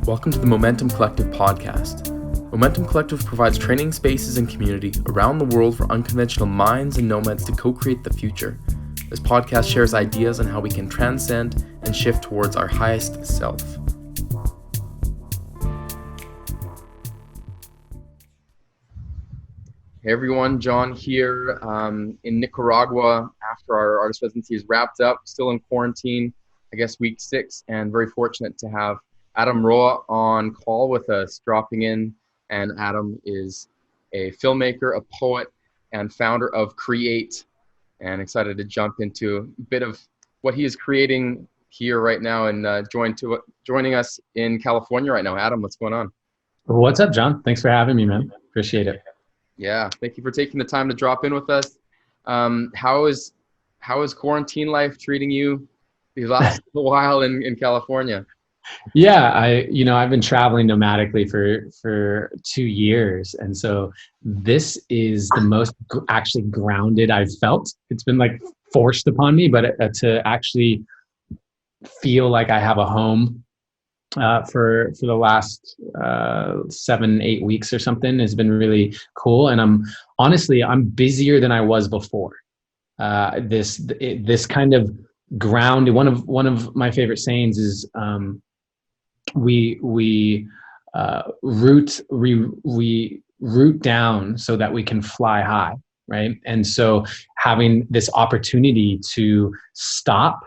Welcome to the Momentom Collective podcast. Momentom Collective provides training spaces and community around the world for unconventional minds and nomads to co-create the future. This podcast shares ideas on how we can transcend and shift towards our highest self. Hey everyone, John here in Nicaragua after our artist residency is wrapped up, still in quarantine, I guess week 6, and very fortunate to have Adam Roa on call with us, dropping in. And Adam is a filmmaker, a poet, and founder of C.R.E.A.T.E, and excited to jump into a bit of what he is creating here right now and joining us in California right now. Adam, what's going on? What's up, John? Thanks for having me, man. Appreciate it. Yeah, thank you for taking the time to drop in with us. How is quarantine life treating you these last while in California? Yeah, I've been traveling nomadically for 2 years, and so this is the most actually grounded I've felt. It's been like forced upon me, but to actually feel like I have a home for the last 7-8 weeks or something has been really cool. And I'm busier than I was before. This kind of ground. One of my favorite sayings is we root down so that we can fly high, right? And so having this opportunity to stop,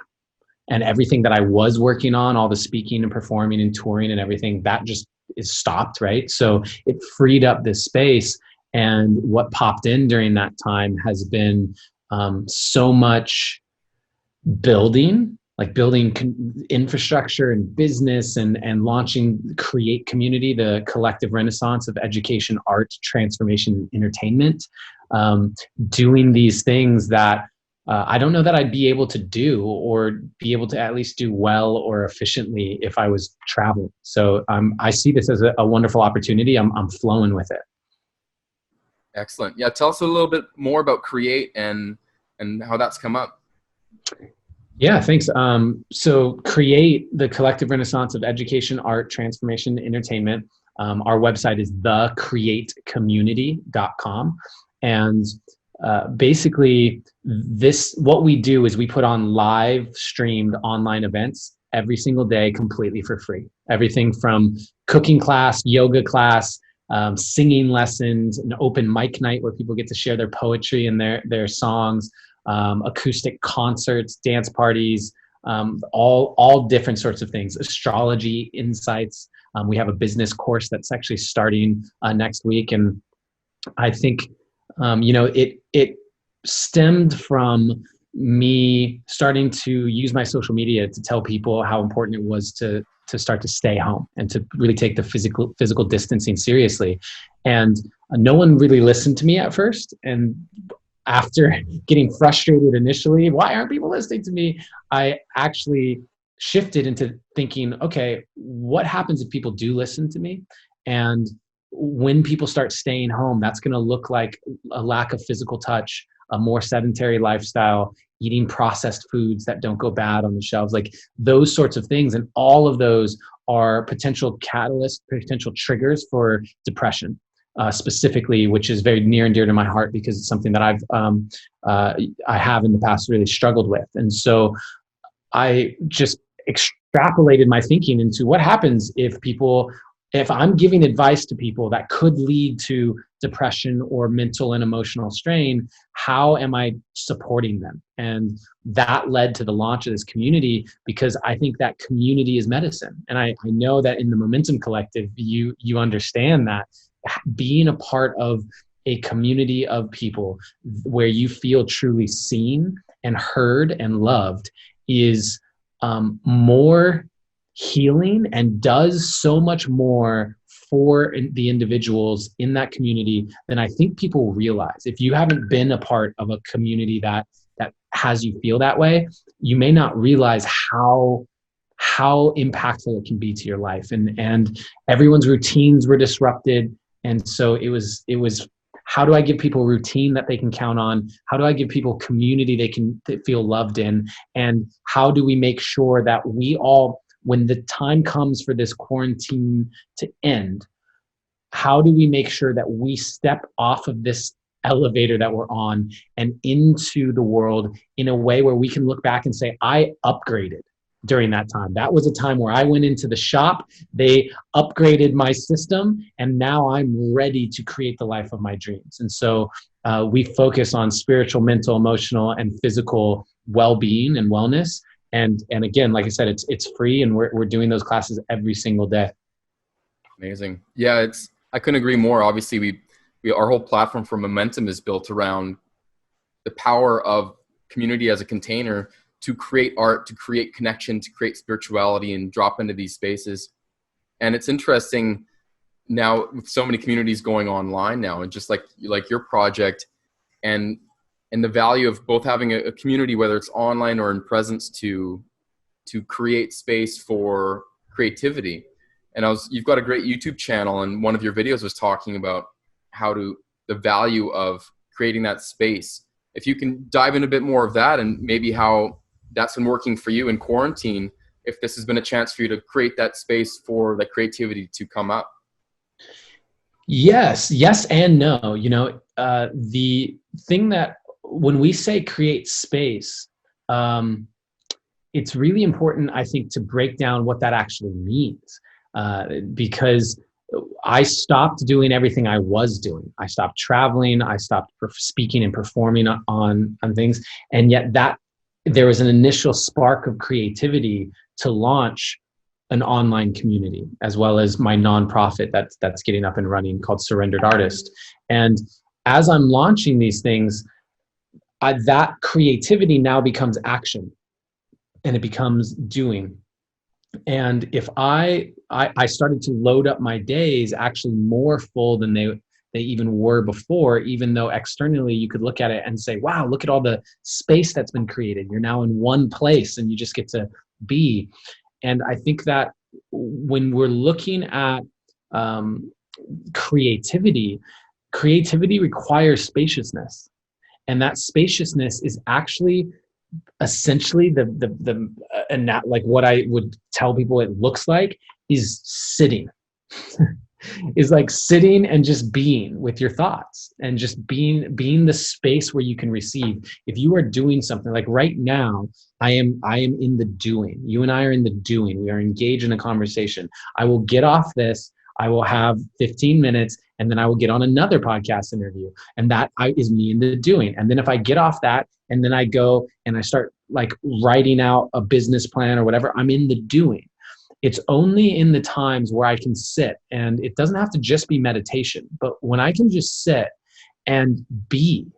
and everything that I was working on, all the speaking and performing and touring and everything, that just is stopped, right? So it freed up this space. And what popped in during that time has been so much building infrastructure and business and launching C.R.E.A.T.E community, the collective renaissance of education, art, transformation, entertainment, doing these things that I don't know that I'd be able to do or be able to at least do well or efficiently if I was traveling. So I see this as a wonderful opportunity. I'm flowing with it. Excellent. Yeah, tell us a little bit more about C.R.E.A.T.E and how that's come up. Yeah, thanks. So C.R.E.A.T.E, the collective renaissance of education, art, transformation, entertainment. Our website is thecreatecommunity.com. And basically what we do is we put on live streamed online events every single day completely for free. Everything from cooking class, yoga class, singing lessons, an open mic night where people get to share their poetry and their songs, acoustic concerts, dance parties, all different sorts of things, astrology insights. We have a business course that's actually starting next week. And I think it stemmed from me starting to use my social media to tell people how important it was to start to stay home and to really take the physical distancing seriously. And no one really listened to me at first. And after getting frustrated initially, why aren't people listening to me? I actually shifted into thinking, okay, what happens if people do listen to me? And when people start staying home, that's going to look like a lack of physical touch, a more sedentary lifestyle, eating processed foods that don't go bad on the shelves, like those sorts of things. And all of those are potential catalysts, potential triggers for depression, specifically, which is very near and dear to my heart because it's something that I have in the past really struggled with. And so I just extrapolated my thinking into what happens if I'm giving advice to people that could lead to depression or mental and emotional strain, how am I supporting them? And that led to the launch of this community because I think that community is medicine. And I know that in the Momentom Collective, you understand that being a part of a community of people where you feel truly seen and heard and loved is more healing and does so much more for the individuals in that community than I think people realize. If you haven't been a part of a community that has you feel that way, you may not realize how impactful it can be to your life. And everyone's routines were disrupted. And so it was how do I give people routine that they can count on? How do I give people community they can feel loved in? And how do we make sure that we all when the time comes for this quarantine to end, how do we make sure that we step off of this elevator that we're on and into the world in a way where we can look back and say, I upgraded during that time. That was a time where I went into the shop, they upgraded my system, and now I'm ready to create the life of my dreams. And so we focus on spiritual, mental, emotional, and physical well-being and wellness. And again, like I said, it's free, and we're doing those classes every single day. Amazing. Yeah, I couldn't agree more. Obviously, we our whole platform for Momentom is built around the power of community as a container to create art, to create connection, to create spirituality, and drop into these spaces. And it's interesting now with so many communities going online now, and just like your project, and the value of both having a community, whether it's online or in presence, to create space for creativity. And you've got a great YouTube channel, and one of your videos was talking about the value of creating that space. If you can dive in a bit more of that, and maybe how that's been working for you in quarantine, if this has been a chance for you to create that space for that creativity to come up. Yes and no. The thing that when we say create space, it's really important, I think, to break down what that actually means. Because I stopped doing everything I was doing. I stopped traveling. I stopped speaking and performing on things. And yet there was an initial spark of creativity to launch an online community, as well as my nonprofit that's getting up and running called Surrendered Artist. And as I'm launching these things, that creativity now becomes action, and it becomes doing. And if I started to load up my days actually more full than they even were before, even though externally you could look at it and say, wow, look at all the space that's been created. You're now in one place and you just get to be. And I think that when we're looking at creativity requires spaciousness. And that spaciousness is actually essentially like what I would tell people it looks like is sitting. Is like sitting and just being with your thoughts, and just being the space where you can receive. If you are doing something, like right now, I am in the doing. You and I are in the doing. We are engaged in a conversation. I will get off this. I will have 15 minutes, and then I will get on another podcast interview. And that is me in the doing. And then if I get off that, and then I go and I start like writing out a business plan or whatever, I'm in the doing. It's only in the times where I can sit, and it doesn't have to just be meditation, but when I can just sit and be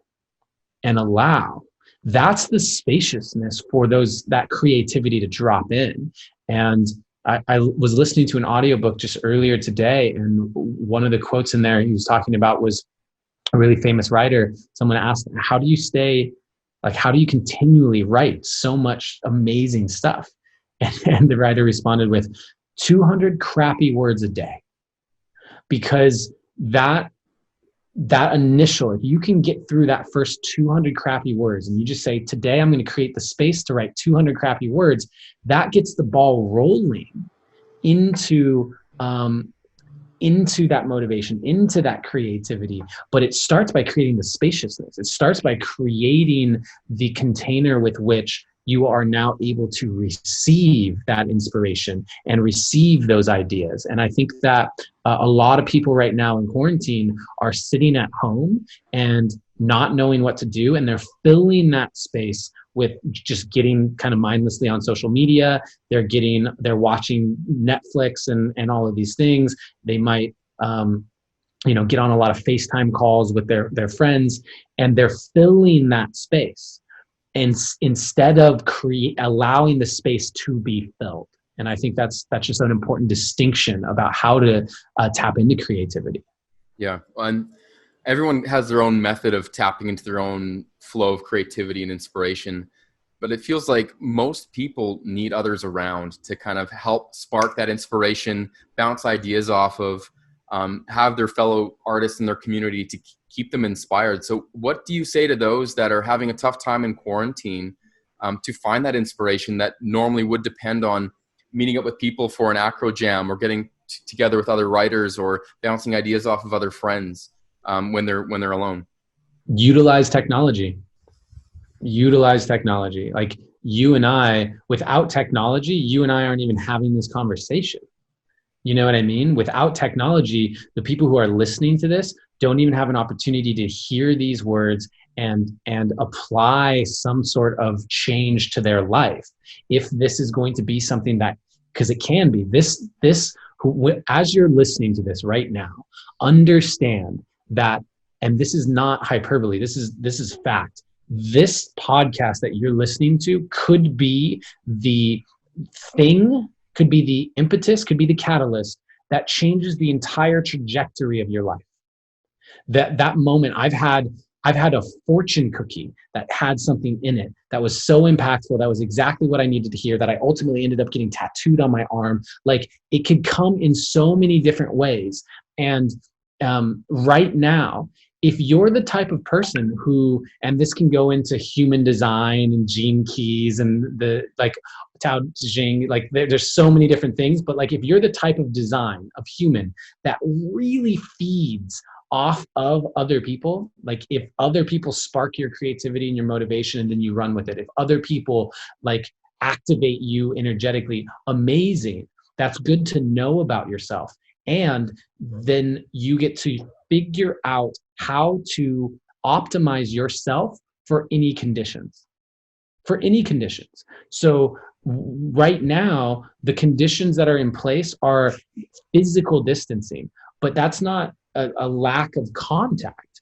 and allow, that's the spaciousness for that creativity to drop in. And I was listening to an audiobook just earlier today, and one of the quotes in there he was talking about was a really famous writer. Someone asked, how do you continually write so much amazing stuff? And the writer responded with 200 crappy words a day. Because that initial, if you can get through that first 200 crappy words, and you just say, today I'm going to create the space to write 200 crappy words, that gets the ball rolling into that motivation, into that creativity. But it starts by creating the spaciousness. It starts by creating the container with which you are now able to receive that inspiration and receive those ideas. And I think that a lot of people right now in quarantine are sitting at home and not knowing what to do. And they're filling that space with just getting kind of mindlessly on social media. They're watching Netflix and all of these things. They might, get on a lot of FaceTime calls with their friends, and they're filling that space. And instead of allowing the space to be filled. And I think that's just an important distinction about how to tap into creativity. Yeah. And everyone has their own method of tapping into their own flow of creativity and inspiration. But it feels like most people need others around to kind of help spark that inspiration, bounce ideas off of, have their fellow artists in their community to keep them inspired. So what do you say to those that are having a tough time in quarantine to find that inspiration that normally would depend on meeting up with people for an acro jam, or getting together with other writers, or bouncing ideas off of other friends when they're alone. Utilize technology. Like you and I, without technology, you and I aren't even having this conversation. You know what I mean? Without technology, the people who are listening to this don't even have an opportunity to hear these words and apply some sort of change to their life. If this is going to be something that, because it can be, as you're listening to this right now, understand that, and this is not hyperbole, this is fact. This podcast that you're listening to could be the thing, could be the impetus, could be the catalyst that changes the entire trajectory of your life. That moment, I've had a fortune cookie that had something in it that was so impactful, that was exactly what I needed to hear, that I ultimately ended up getting tattooed on my arm. Like, it could come in so many different ways. And right now, if you're the type of person who, and this can go into human design and gene keys and the like Tao Te Ching, like there's so many different things, but like if you're the type of design of human that really feeds off of other people, like if other people spark your creativity and your motivation and then you run with it, if other people like activate you energetically, amazing. That's good to know about yourself. And then you get to figure out how to optimize yourself for any conditions. So right now, the conditions that are in place are physical distancing, but that's not a lack of contact.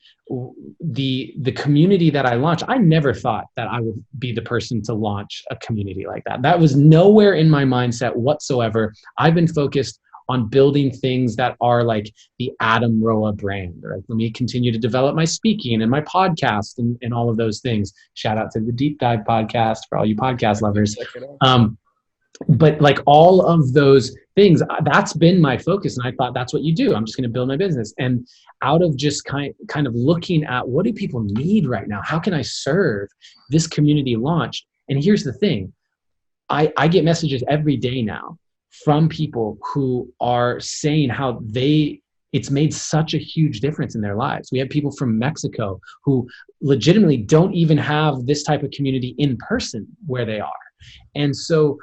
The community that I launched, I never thought that I would be the person to launch a community like that. That was nowhere in my mindset whatsoever. I've been focused on building things that are like the Adam Roa brand. Right? Let me continue to develop my speaking and my podcast and all of those things. Shout out to the Deep Dive podcast for all you podcast lovers. But like all of those things, that's been my focus. And I thought, that's what you do. I'm just going to build my business. And out of just kind of looking at what do people need right now? How can I serve this community launch? And here's the thing. I get messages every day now from people who are saying how it's made such a huge difference in their lives. We have people from Mexico who legitimately don't even have this type of community in person where they are. And so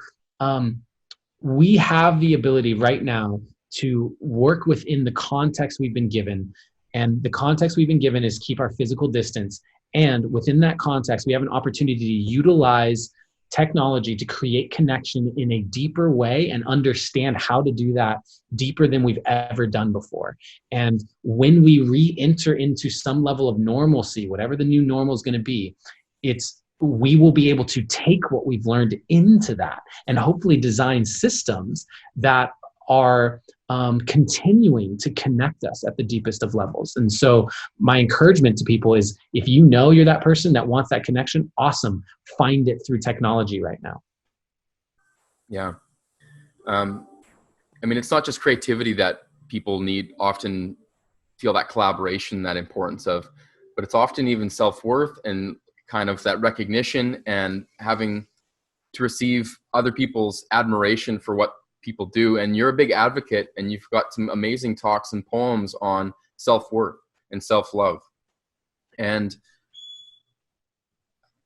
we have the ability right now to work within the context we've been given. And the context we've been given is keep our physical distance. And within that context, we have an opportunity to utilize technology to create connection in a deeper way and understand how to do that deeper than we've ever done before. And when we re-enter into some level of normalcy, whatever the new normal is going to be, we will be able to take what we've learned into that and hopefully design systems that are continuing to connect us at the deepest of levels. And so my encouragement to people is, if you know you're that person that wants that connection, awesome. Find it through technology right now. Yeah. I mean, it's not just creativity that people need, often feel that collaboration, that importance of, but it's often even self-worth and kind of that recognition and having to receive other people's admiration for what people do. And you're a big advocate, and you've got some amazing talks and poems on self-worth and self-love. And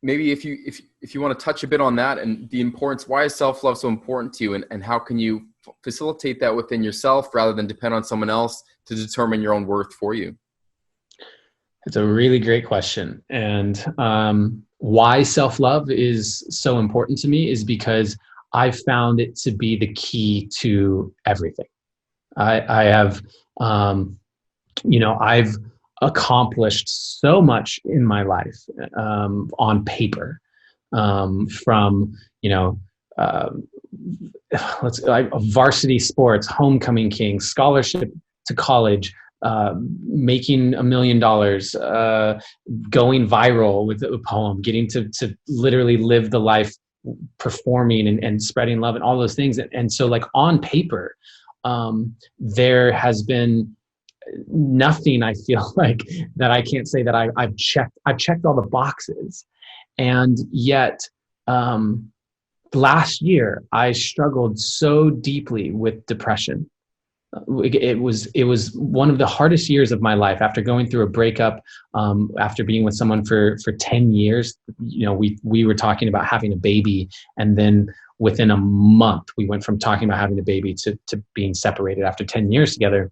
maybe if you want to touch a bit on that and the importance, why is self-love so important to you, and how can you facilitate that within yourself rather than depend on someone else to determine your own worth for you? It's a really great question. And why self-love is so important to me is because I've found it to be the key to everything. I have, I've accomplished so much in my life on paper, from, varsity sports, homecoming king, scholarship to college, making $1 million, going viral with a poem, getting to literally live the life performing and spreading love and all those things. And so like on paper, there has been nothing, I feel like, that I can't say that I've checked all the boxes. And yet, last year, I struggled so deeply with depression. It was one of the hardest years of my life after going through a breakup, after being with someone for 10 years. We were talking about having a baby, and then within a month we went from talking about having a baby to being separated after 10 years together.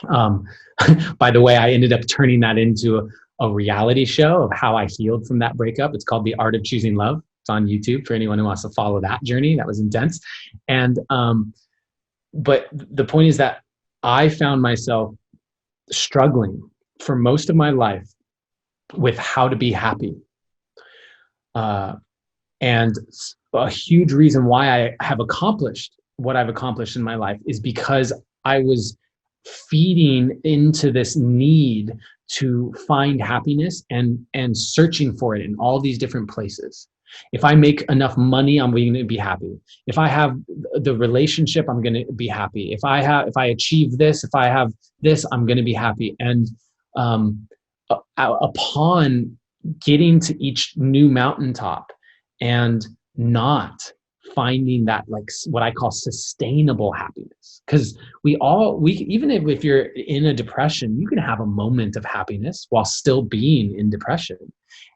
um, by the way, I ended up turning that into a reality show of how I healed from that breakup. It's called The Art of Choosing Love. It's on YouTube for anyone who wants to follow that journey. That was intense. And but the point is that I found myself struggling for most of my life with how to be happy. And a huge reason why I have accomplished what I've accomplished in my life is because I was feeding into this need to find happiness and searching for it in all these different places. If I make enough money, I'm going to be happy. If I have the relationship, I'm going to be happy. If I achieve this, if I have this, I'm going to be happy. And upon getting to each new mountaintop and not finding that, like, what I call sustainable happiness, because we even if you're in a depression, you can have a moment of happiness while still being in depression.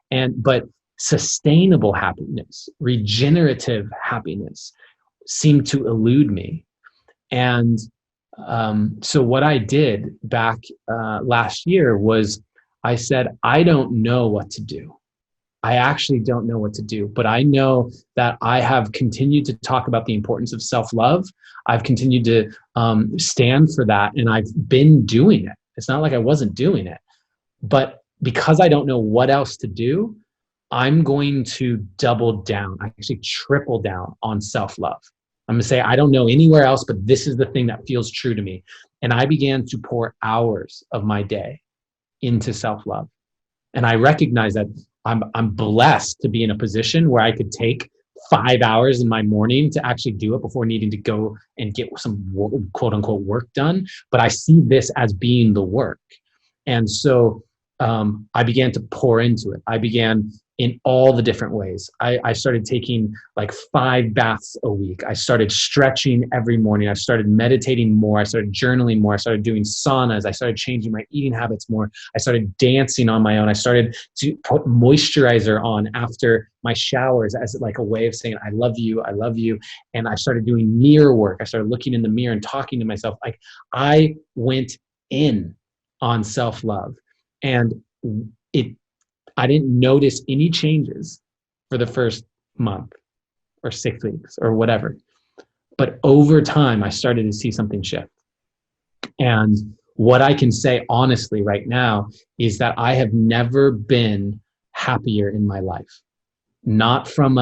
But sustainable happiness, regenerative happiness seemed to elude me. And so what I did back last year was I said, I don't know what to do. I actually don't know what to do, but I know that I have continued to talk about the importance of self-love. I've continued to stand for that, and I've been doing it. It's not like I wasn't doing it, but because I don't know what else to do, I'm going to double down, actually triple down on self-love. I'm going to say, I don't know anywhere else, but this is the thing that feels true to me. And I began to pour hours of my day into self-love. And I recognize that I'm blessed to be in a position where I could take 5 hours in my morning to actually do it before needing to go and get some quote unquote work done. But I see this as being the work. And so I began to pour into it. I began in all the different ways. I started taking like 5 baths a week. I started stretching every morning. I started meditating more. I started journaling more. I started doing saunas. I started changing my eating habits more. I started dancing on my own. I started to put moisturizer on after my showers as like a way of saying, I love you, I love you. And I started doing mirror work. I started looking in the mirror and talking to myself. Like, I went in on self-love, and I didn't notice any changes for the first month or 6 weeks or whatever. But over time, I started to see something shift. And what I can say honestly right now is that I have never been happier in my life. Not from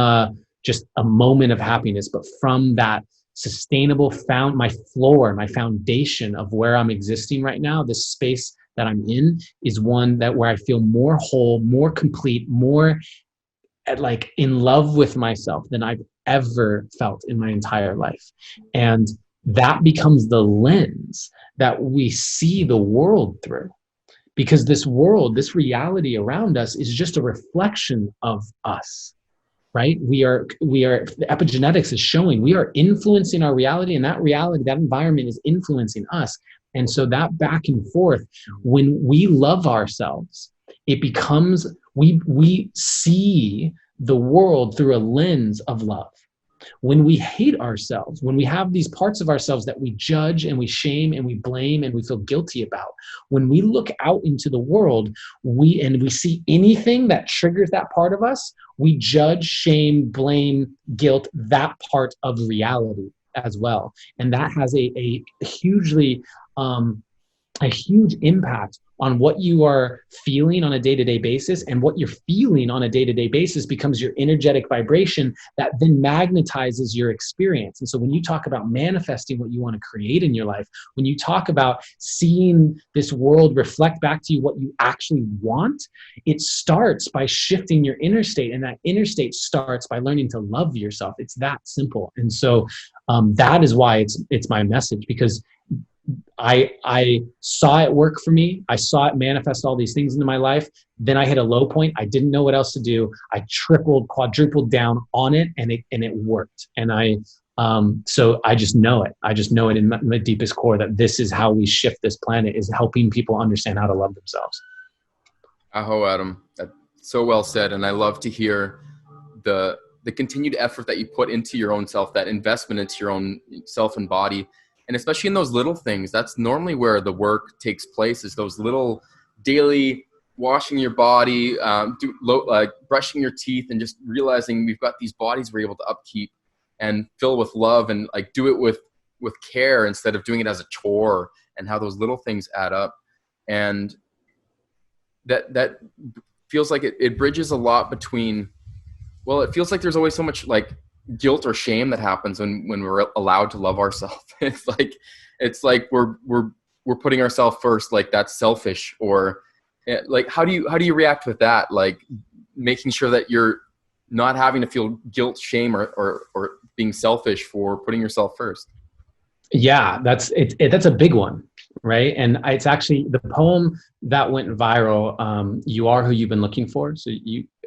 just a moment of happiness, but from that sustainable my foundation of where I'm existing right now, this space that I'm in is one where I feel more whole, more complete, more like in love with myself than I've ever felt in my entire life. And that becomes the lens that we see the world through, because this reality around us is just a reflection of us, right? The epigenetics is showing we are influencing our reality, and that environment is influencing us. And so that back and forth, when we love ourselves, it becomes, we see the world through a lens of love. When we hate ourselves, when we have these parts of ourselves that we judge and we shame and we blame and we feel guilty about, when we look out into the world, we see anything that triggers that part of us, we judge, shame, blame, guilt, that part of reality as well. And that has a huge impact on what you are feeling on a day-to-day basis, and what you're feeling on a day-to-day basis becomes your energetic vibration that then magnetizes your experience. And so when you talk about manifesting what you want to create in your life, when you talk about seeing this world reflect back to you what you actually want, it starts by shifting your inner state, and that inner state starts by learning to love yourself. It's that simple. And so that is why it's my message, because I saw it work for me. I saw it manifest all these things into my life. Then I hit a low point. I didn't know what else to do. I tripled, quadrupled down on it, and it worked. And so I just know it. I just know it in my deepest core that this is how we shift this planet, is helping people understand how to love themselves. Aho, Adam. That's so well said. And I love to hear the continued effort that you put into your own self, that investment into your own self and body. And especially in those little things, that's normally where the work takes place, is those little daily washing your body, brushing your teeth, and just realizing we've got these bodies we're able to upkeep and fill with love, and like do it with care instead of doing it as a chore, and how those little things add up. And that feels like it bridges a lot between, well, it feels like there's always so much like guilt or shame that happens when we're allowed to love ourselves. It's like we're putting ourselves first, like that's selfish. Or like how do you react with that, like making sure that you're not having to feel guilt, shame, or being selfish for putting yourself first? Yeah, that's a big one, right? And it's actually the poem that went viral. You Are Who You've Been Looking For. So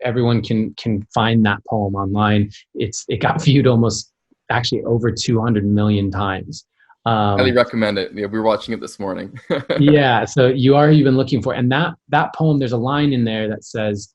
everyone can find that poem online. It got viewed almost actually over 200 million times. Highly recommend it. Yeah, we were watching it this morning. Yeah. So You Are Who You've Been Looking For. And that poem, there's a line in there that says,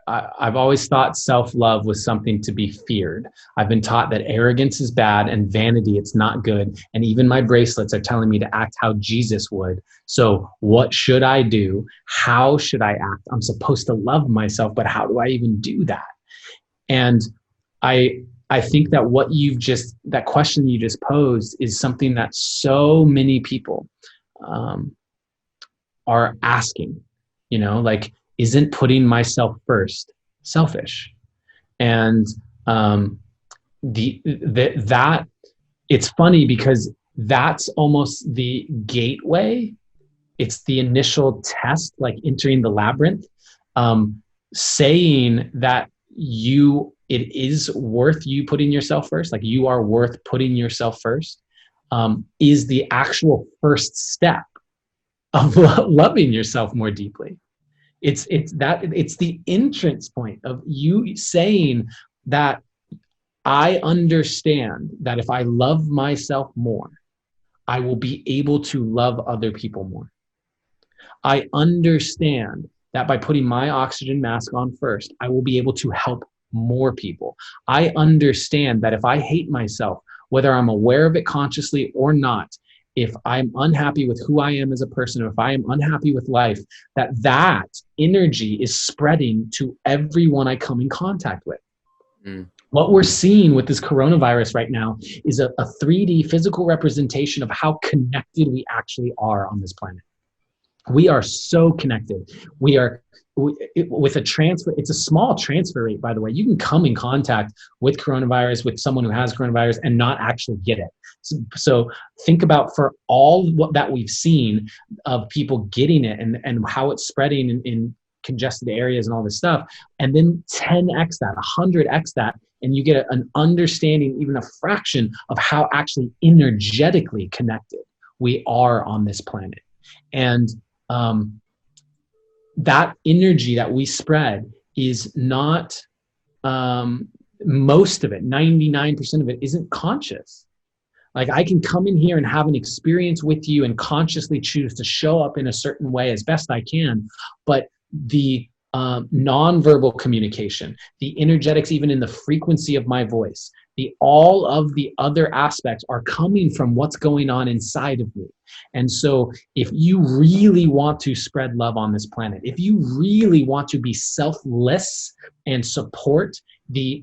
I've always thought self-love was something to be feared. I've been taught that arrogance is bad and vanity, it's not good. And even my bracelets are telling me to act how Jesus would. So what should I do? How should I act? I'm supposed to love myself, but how do I even do that? And I think that that question you just posed is something that so many people are asking, like, isn't putting myself first selfish? And that it's funny because that's almost the gateway. It's the initial test, like entering the labyrinth. Saying that it is worth you putting yourself first, like you are worth putting yourself first, is the actual first step of loving yourself more deeply. It's the entrance point of you saying that I understand that if I love myself more, I will be able to love other people more. I understand that by putting my oxygen mask on first, I will be able to help more people. I understand that if I hate myself, whether I'm aware of it consciously or not, if I'm unhappy with who I am as a person, or if I am unhappy with life, that energy is spreading to everyone I come in contact with. What we're seeing with this coronavirus right now is a 3D physical representation of how connected we actually are on this planet. We are so connected. With a transfer, it's a small transfer rate, by the way. You can come in contact with coronavirus, with someone who has coronavirus, and not actually get it. So think about, for all that we've seen of people getting it and how it's spreading in congested areas and all this stuff, and then 10x that, 100x that, and you get an understanding, even a fraction of how actually energetically connected we are on this planet. And that energy that we spread is not, most of it, 99% of it, isn't conscious. Like, I can come in here and have an experience with you and consciously choose to show up in a certain way as best I can, but the nonverbal communication, the energetics, even in the frequency of my voice, all of the other aspects are coming from what's going on inside of me. And so if you really want to spread love on this planet, if you really want to be selfless and support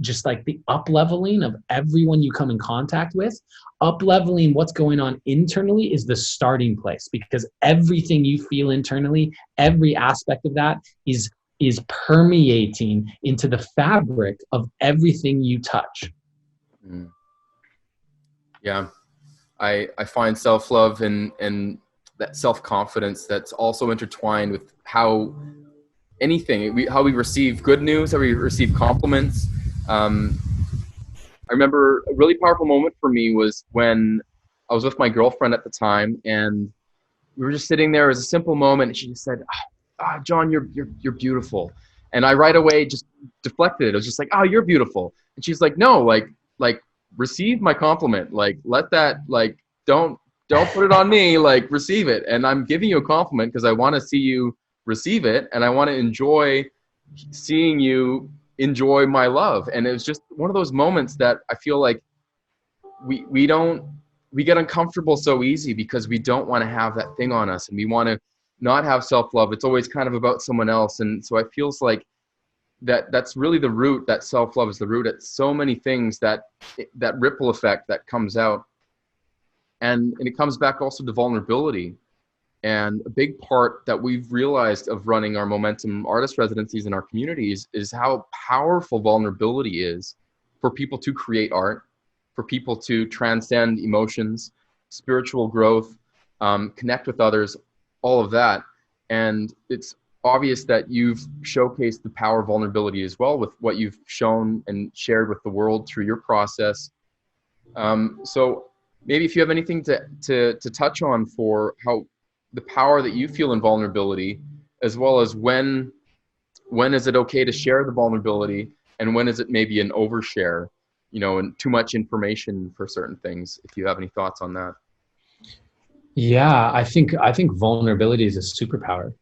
just like the up-leveling of everyone you come in contact with, up-leveling what's going on internally is the starting place, because everything you feel internally, every aspect of that is permeating into the fabric of everything you touch. Yeah, I find self-love and that self-confidence that's also intertwined with how we receive good news, how we receive compliments. I remember a really powerful moment for me was when I was with my girlfriend at the time, and we were just sitting there. It was a simple moment. And she just said, John, you're beautiful. And I right away just deflected it. I was just like, oh, you're beautiful. And she's like, no, like receive my compliment. Like, let that, like, don't put it on me, like receive it. And I'm giving you a compliment because I want to see you receive it. And I want to enjoy seeing you enjoy my love. And it was just one of those moments that I feel like we get uncomfortable so easy because we don't want to have that thing on us, and we want to not have self-love. It's always kind of about someone else. And so it feels like that's really the root, that self-love is the root at so many things, that ripple effect that comes out. And it comes back also to vulnerability. And a big part that we've realized of running our Momentum artist residencies in our communities is how powerful vulnerability is for people to create art, for people to transcend emotions, spiritual growth, connect with others, all of that. And it's obvious that you've showcased the power of vulnerability as well with what you've shown and shared with the world through your process. So maybe if you have anything to touch on for how the power that you feel in vulnerability, as well as when is it okay to share the vulnerability, and when is it maybe an overshare, and too much information for certain things, if you have any thoughts on that. Yeah, I think vulnerability is a superpower.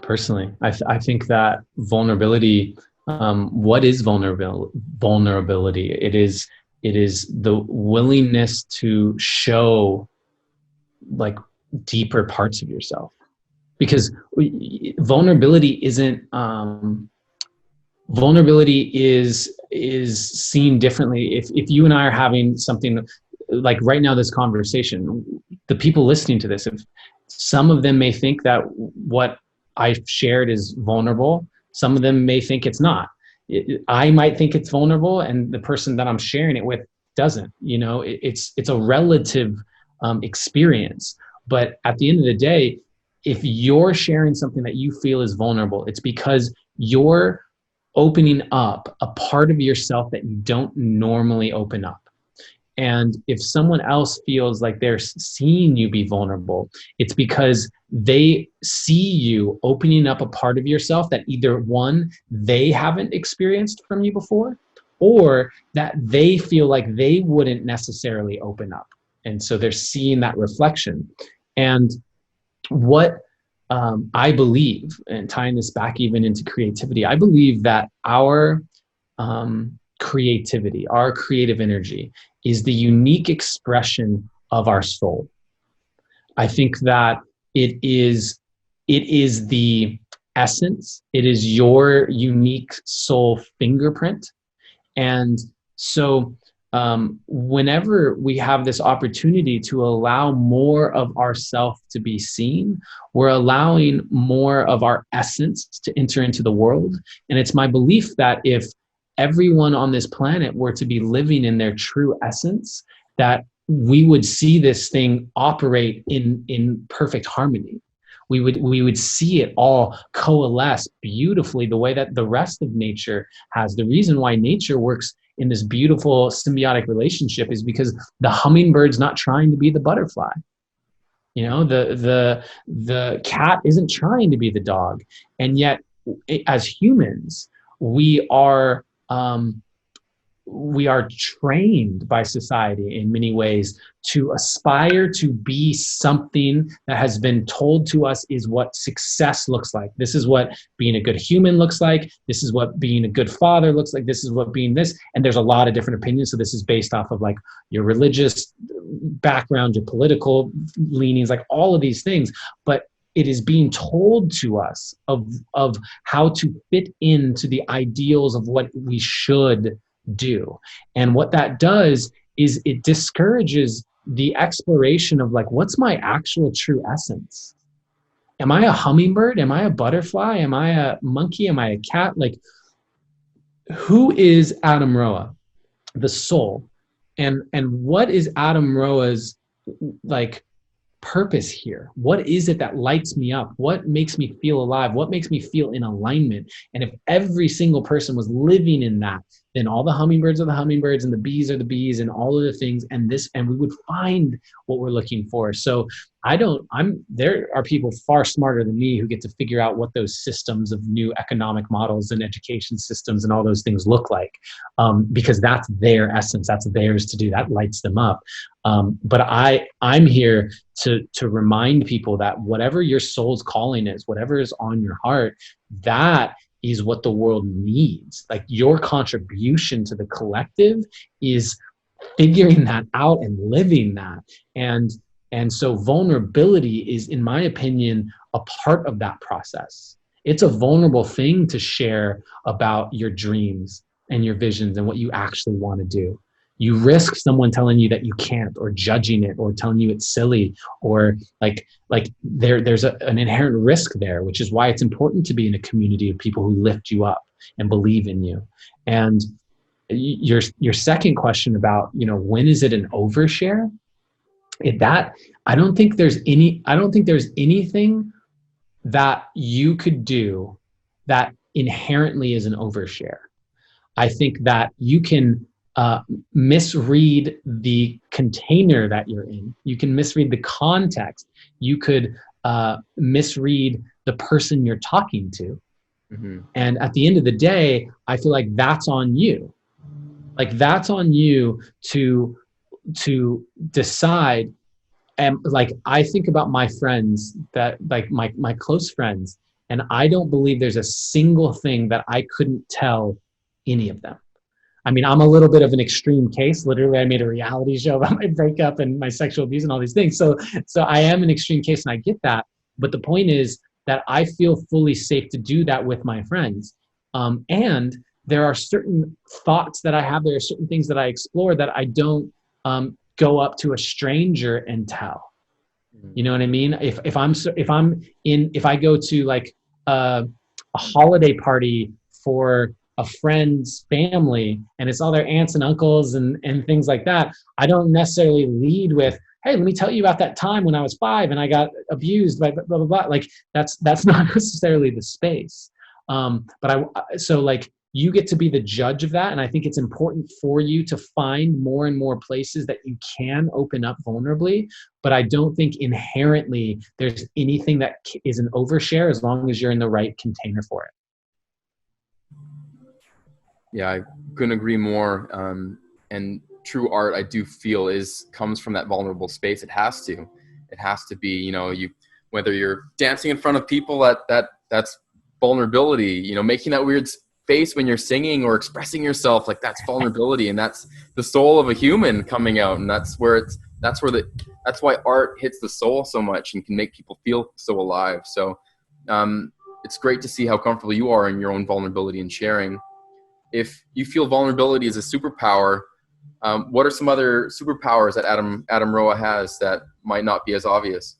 Personally, I think that vulnerability. What is vulnerability? It is the willingness to show like deeper parts of yourself, because vulnerability isn't. Vulnerability is seen differently. If you and I are having something like right now, this conversation, the people listening to this, if some of them may think that what I've shared is vulnerable, some of them may think it's not. I might think it's vulnerable, and the person that I'm sharing it with doesn't. It's a relative experience. But at the end of the day, if you're sharing something that you feel is vulnerable, it's because you're opening up a part of yourself that you don't normally open up. And if someone else feels like they're seeing you be vulnerable, it's because they see you opening up a part of yourself that either one, they haven't experienced from you before, or that they feel like they wouldn't necessarily open up. And so they're seeing that reflection. And what I believe, and tying this back even into creativity, I believe that our creativity, our creative energy, is the unique expression of our soul. I think that it is the essence. It is your unique soul fingerprint. And so whenever we have this opportunity to allow more of ourself to be seen, we're allowing more of our essence to enter into the world. And it's my belief that if everyone on this planet were to be living in their true essence, that we would see this thing operate in perfect harmony. We would see it all coalesce beautifully the way that the rest of nature has. The reason why nature works in this beautiful symbiotic relationship is because the hummingbird's not trying to be the butterfly. The cat isn't trying to be the dog. And yet, as humans, we are trained by society in many ways to aspire to be something that has been told to us is what success looks like. This is what being a good human looks like. This is what being a good father looks like. This is what being this. And there's a lot of different opinions. So this is based off of like your religious background, your political leanings, like all of these things. But it is being told to us of how to fit into the ideals of what we should do. And what that does is it discourages the exploration of like, what's my actual true essence? Am I a hummingbird? Am I a butterfly? Am I a monkey? Am I a cat? Like, who is Adam Roa, the soul? And what is Adam Roa's like purpose here? What is it that lights me up? What makes me feel alive? What makes me feel in alignment? And if every single person was living in that, then all the hummingbirds are the hummingbirds and the bees are the bees and all of the things. And we would find what we're looking for. So there are people far smarter than me who get to figure out what those systems of new economic models and education systems and all those things look like, because that's their essence. That's theirs to do. That lights them up. But I'm here to remind people that whatever your soul's calling is, whatever is on your heart, that is what the world needs. Like, your contribution to the collective is figuring that out and living that. And so vulnerability is, in my opinion, a part of that process. It's a vulnerable thing to share about your dreams and your visions and what you actually want to do. You risk someone telling you that you can't, or judging it, or telling you it's silly, or like there's an inherent risk there, which is why it's important to be in a community of people who lift you up and believe in you. And your second question about, when is it an overshare? I don't think there's anything that you could do that inherently is an overshare. I think that you can misread the container that you're in. You can misread the context. You could misread the person you're talking to. Mm-hmm. And at the end of the day, I feel like that's on you. Like, that's on you to decide. And like, I think about my friends, that like my close friends, and I don't believe there's a single thing that I couldn't tell any of them. I mean, I'm a little bit of an extreme case. Literally, I made a reality show about my breakup and my sexual abuse and all these things. So I am an extreme case, and I get that. But the point is that I feel fully safe to do that with my friends. And there are certain thoughts that I have. There are certain things that I explore that I don't go up to a stranger and tell. You know what I mean? If I go to like a holiday party for a friend's family, and it's all their aunts and uncles and things like that, I don't necessarily lead with, hey, let me tell you about that time when I was 5 and I got abused by blah, blah, blah. Like, that's not necessarily the space. So like, you get to be the judge of that. And I think it's important for you to find more and more places that you can open up vulnerably. But I don't think inherently there's anything that is an overshare, as long as you're in the right container for it. Yeah, I couldn't agree more. And true art, I do feel, comes from that vulnerable space. It has to be, whether you're dancing in front of people, that's vulnerability, making that weird face when you're singing or expressing yourself, like, that's vulnerability, and that's the soul of a human coming out. And that's why art hits the soul so much and can make people feel so alive. So it's great to see how comfortable you are in your own vulnerability and sharing. If you feel vulnerability is a superpower, what are some other superpowers that Adam Roa has that might not be as obvious?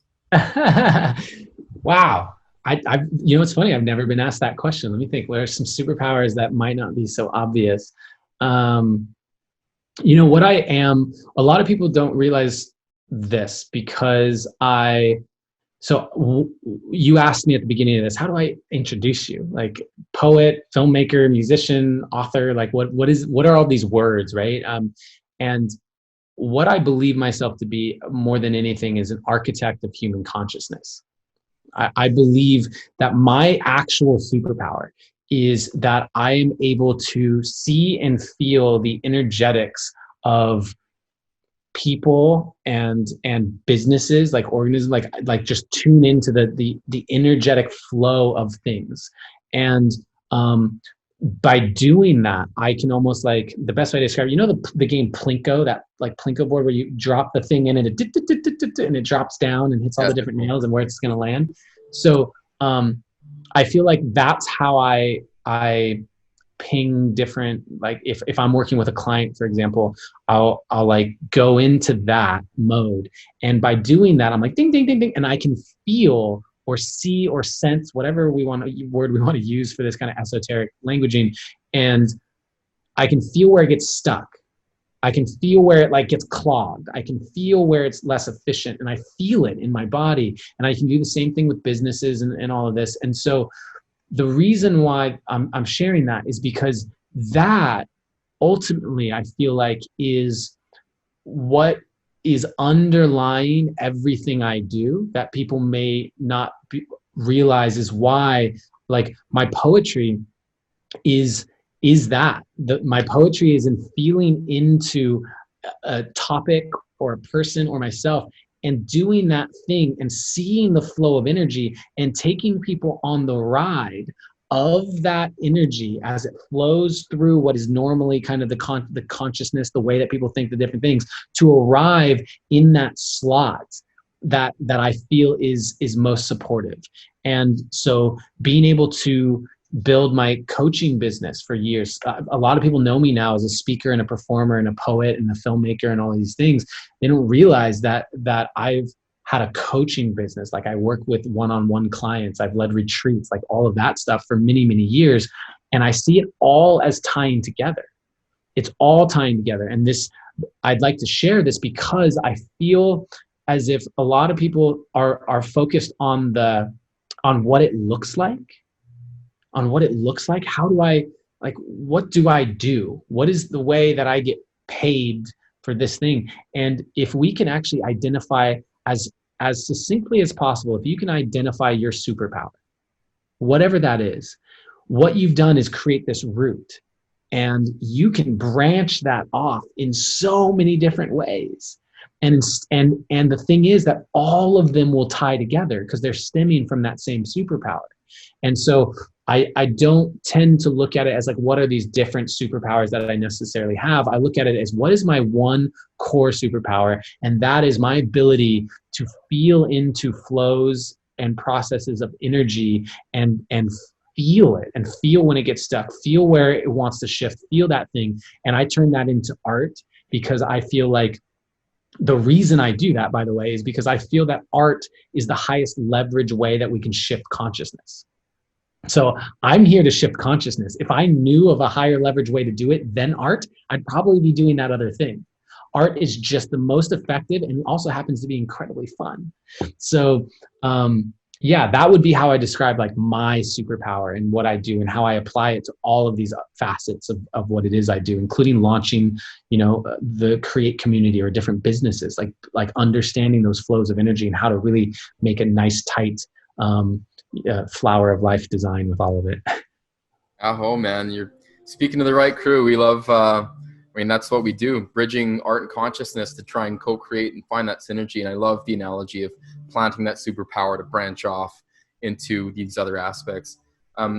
Wow. It's funny. I've never been asked that question. Let me think. What are some superpowers that might not be so obvious? What I am, a lot of people don't realize this, because you asked me at the beginning of this, how do I introduce you? Like, poet, filmmaker, musician, author, like what are all these words, right? And what I believe myself to be more than anything is an architect of human consciousness. I believe that my actual superpower is that I am able to see and feel the energetics of people and businesses, like organisms, like just tune into the energetic flow of things. And by doing that, I can almost, like, the best way to describe it, the game Plinko, that like Plinko board where you drop the thing in and it drops down and hits all the different nails and where it's going to land. So I feel like that's how I ping different, like if I'm working with a client, for example, I'll like go into that mode. And by doing that, I'm like, ding, ding, ding, ding. And I can feel or see or sense whatever word we want to use for this kind of esoteric languaging. And I can feel where it gets stuck. I can feel where it like gets clogged. I can feel where it's less efficient, and I feel it in my body. And I can do the same thing with businesses and all of this. And so the reason why I'm sharing that is because that ultimately I feel like is what is underlying everything I do that people may not realize is why, like, my poetry is that my poetry is in feeling into a topic or a person or myself and doing that thing and seeing the flow of energy and taking people on the ride of that energy as it flows through what is normally kind of the consciousness, the way that people think the different things, to arrive in that slot that I feel is most supportive. And so being able to build my coaching business for years. A lot of people know me now as a speaker and a performer and a poet and a filmmaker and all these things. They don't realize that I've had a coaching business. Like, I work with one-on-one clients. I've led retreats, like all of that stuff for many, many years. And I see it all as tying together. It's all tying together. And this, I'd like to share this because I feel as if a lot of people are focused on what it looks like. How do I, like, what do I do? What is the way that I get paid for this thing? And if we can actually identify as succinctly as possible, if you can identify your superpower, whatever that is, what you've done is create this root, and you can branch that off in so many different ways. And the thing is that all of them will tie together because they're stemming from that same superpower. And so I don't tend to look at it as like, what are these different superpowers that I necessarily have? I look at it as, what is my one core superpower? And that is my ability to feel into flows and processes of energy and feel it, and feel when it gets stuck, feel where it wants to shift, feel that thing. And I turn that into art because I feel like the reason I do that, by the way, is because I feel that art is the highest leverage way that we can shift consciousness. So I'm here to shift consciousness. If I knew of a higher leverage way to do it than art, I'd probably be doing that other thing. Art is just the most effective, and also happens to be incredibly fun. So yeah, that would be how I describe like my superpower and what I do and how I apply it to all of these facets of what it is I do, including launching, the C.R.E.A.T.E community or different businesses, like understanding those flows of energy and how to really make a nice, tight flower of life design with all of it. Oh man, you're speaking to the right crew. We love, that's what we do, bridging art and consciousness to try and co-create and find that synergy. And I love the analogy of planting that superpower to branch off into these other aspects.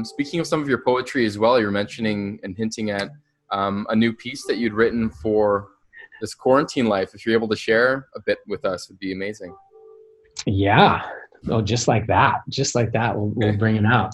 Speaking of some of your poetry as well, you're mentioning and hinting at a new piece that you'd written for this quarantine life. If you're able to share a bit with us, would be amazing. Yeah. Oh, just like that, we'll bring it out.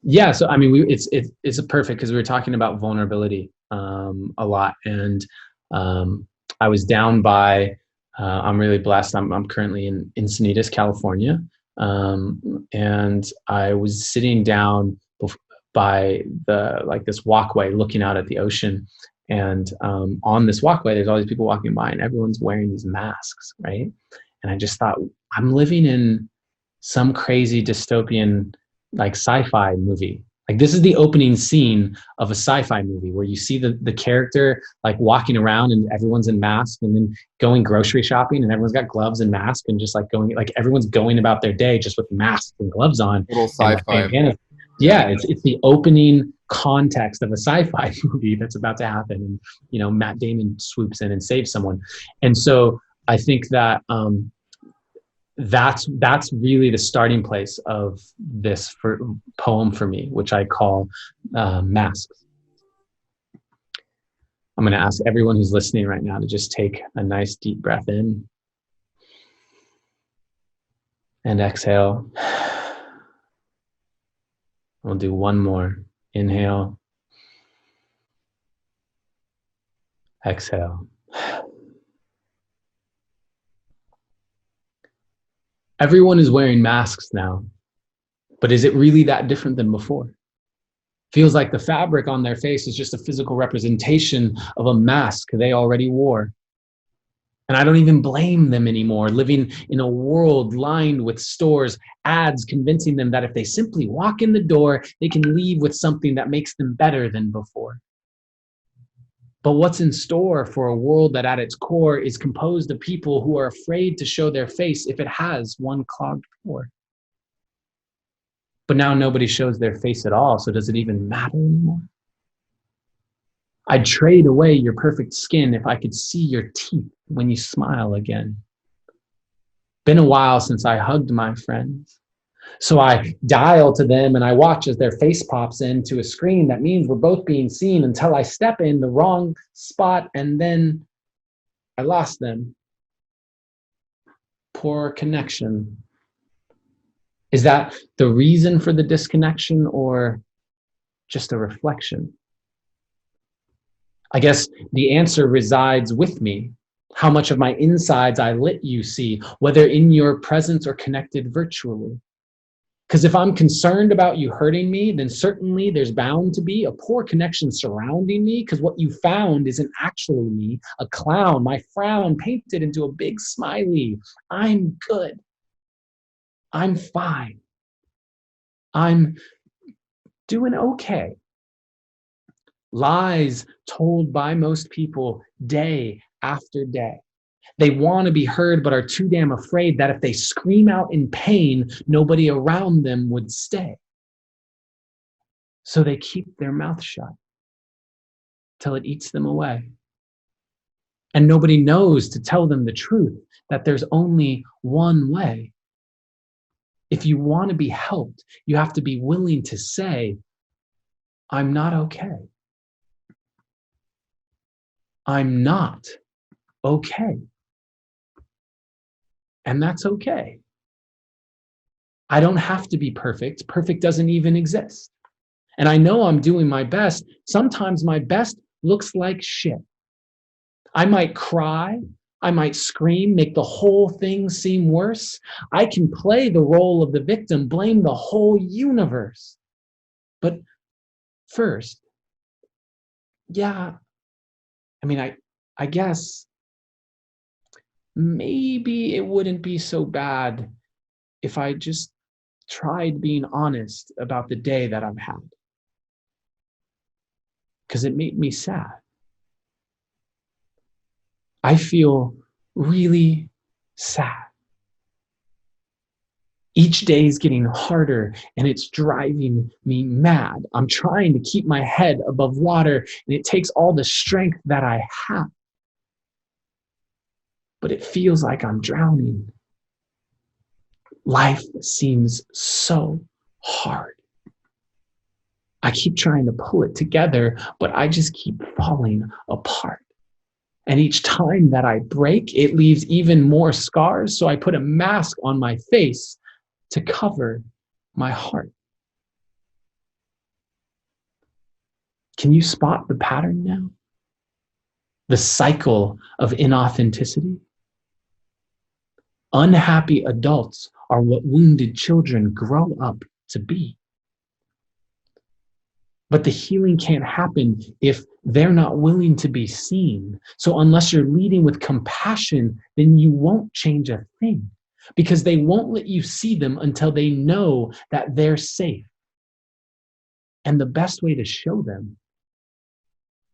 Yeah. So, I mean, it's a perfect, because we were talking about vulnerability a lot. And I was down by, I'm really blessed. I'm currently in Encinitas, California. And I was sitting down by this walkway looking out at the ocean. And on this walkway, there's all these people walking by, and everyone's wearing these masks, right? And I just thought, I'm living in some crazy dystopian, like, sci-fi movie. Like, this is the opening scene of a sci-fi movie where you see the character like walking around and everyone's in masks, and then going grocery shopping and everyone's got gloves and masks, and just like going, like, everyone's going about their day just with masks and gloves on. A little sci-fi. Yeah, it's the opening context of a sci-fi movie that's about to happen. And, Matt Damon swoops in and saves someone. And so I think that that's really the starting place of this poem for me, which I call Masks. I'm going to ask everyone who's listening right now to just take a nice deep breath in and exhale. We'll do one more. Inhale. Exhale. Everyone is wearing masks now, but is it really that different than before? Feels like the fabric on their face is just a physical representation of a mask they already wore. And I don't even blame them anymore, living in a world lined with stores, ads convincing them that if they simply walk in the door, they can leave with something that makes them better than before. But what's in store for a world that at its core is composed of people who are afraid to show their face if it has one clogged pore? But now nobody shows their face at all, so does it even matter anymore? I'd trade away your perfect skin if I could see your teeth when you smile again. Been a while since I hugged my friends. So I dial to them and I watch as their face pops into a screen that means we're both being seen until I step in the wrong spot and then I lost them. Poor connection. Is that the reason for the disconnection or just a reflection? I guess the answer resides with me. How much of my insides I let you see, whether in your presence or connected virtually. Because if I'm concerned about you hurting me, then certainly there's bound to be a poor connection surrounding me, because what you found isn't actually me, a clown, my frown painted into a big smiley. I'm good. I'm fine. I'm doing okay. Lies told by most people day after day. They want to be heard, but are too damn afraid that if they scream out in pain, nobody around them would stay. So they keep their mouth shut till it eats them away. And nobody knows to tell them the truth, that there's only one way. If you want to be helped, you have to be willing to say, I'm not okay. I'm not okay. And that's okay. I don't have to be perfect. Perfect doesn't even exist. And I know I'm doing my best. Sometimes my best looks like shit. I might cry. I might scream, make the whole thing seem worse. I can play the role of the victim, blame the whole universe. But first, I guess maybe it wouldn't be so bad if I just tried being honest about the day that I've had. Because it made me sad. I feel really sad. Each day is getting harder and it's driving me mad. I'm trying to keep my head above water and it takes all the strength that I have. But it feels like I'm drowning. Life seems so hard. I keep trying to pull it together, but I just keep falling apart. And each time that I break, it leaves even more scars. So I put a mask on my face to cover my heart. Can you spot the pattern now? The cycle of inauthenticity? Unhappy adults are what wounded children grow up to be. But the healing can't happen if they're not willing to be seen. So unless you're leading with compassion, then you won't change a thing, because they won't let you see them until they know that they're safe. And the best way to show them,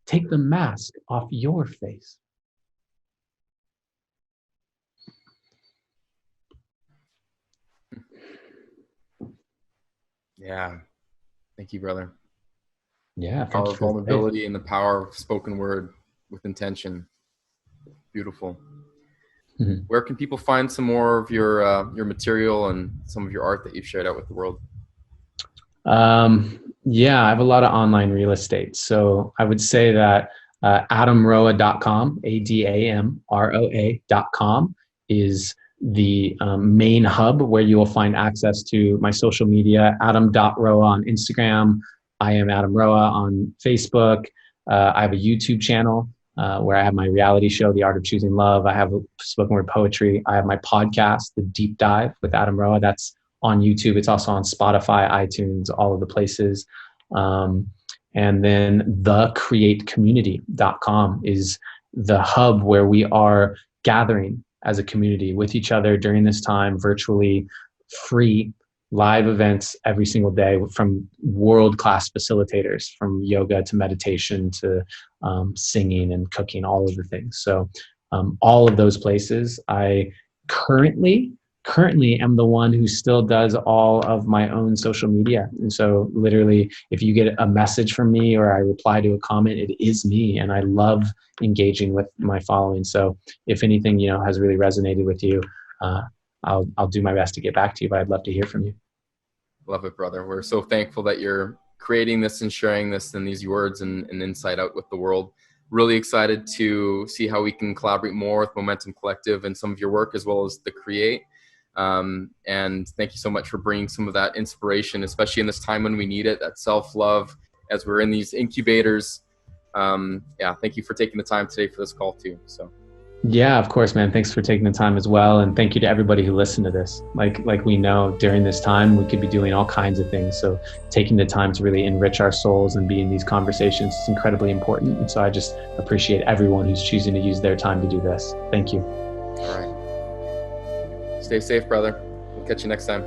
take the mask off your face. Yeah. Thank you, brother. Yeah. The power of vulnerability and the power of spoken word with intention. Beautiful. Mm-hmm. Where can people find some more of your material and some of your art that you've shared out with the world? Yeah, I have a lot of online real estate. So I would say that adamroa.com, ADAMROA.com is the main hub where you will find access to my social media, adam.roa on Instagram. I am Adam Roa on Facebook. I have a YouTube channel where I have my reality show, The Art of Choosing Love. I have spoken word poetry. I have my podcast, The Deep Dive with Adam Roa. That's on YouTube. It's also on Spotify, iTunes, all of the places. And then thecreatecommunity.com is the hub where we are gathering as a community with each other during this time, virtually, free live events every single day from world-class facilitators, from yoga to meditation to singing and cooking, all of the things. So all of those places, I currently am the one who still does all of my own social media. And so literally, if you get a message from me or I reply to a comment, it is me. And I love engaging with my following. So if anything, has really resonated with you, I'll do my best to get back to you, but I'd love to hear from you. Love it, brother. We're so thankful that you're creating this and sharing this and these words and insight out with the world. Really excited to see how we can collaborate more with Momentom Collective and some of your work, as well as the C.R.E.A.T.E. And thank you so much for bringing some of that inspiration, especially in this time when we need it, that self-love as we're in these incubators. Thank you for taking the time today for this call too. So. Yeah, of course, man. Thanks for taking the time as well. And thank you to everybody who listened to this. Like we know during this time, we could be doing all kinds of things. So taking the time to really enrich our souls and be in these conversations is incredibly important. And so I just appreciate everyone who's choosing to use their time to do this. Thank you. All right. Stay safe, brother. We'll catch you next time.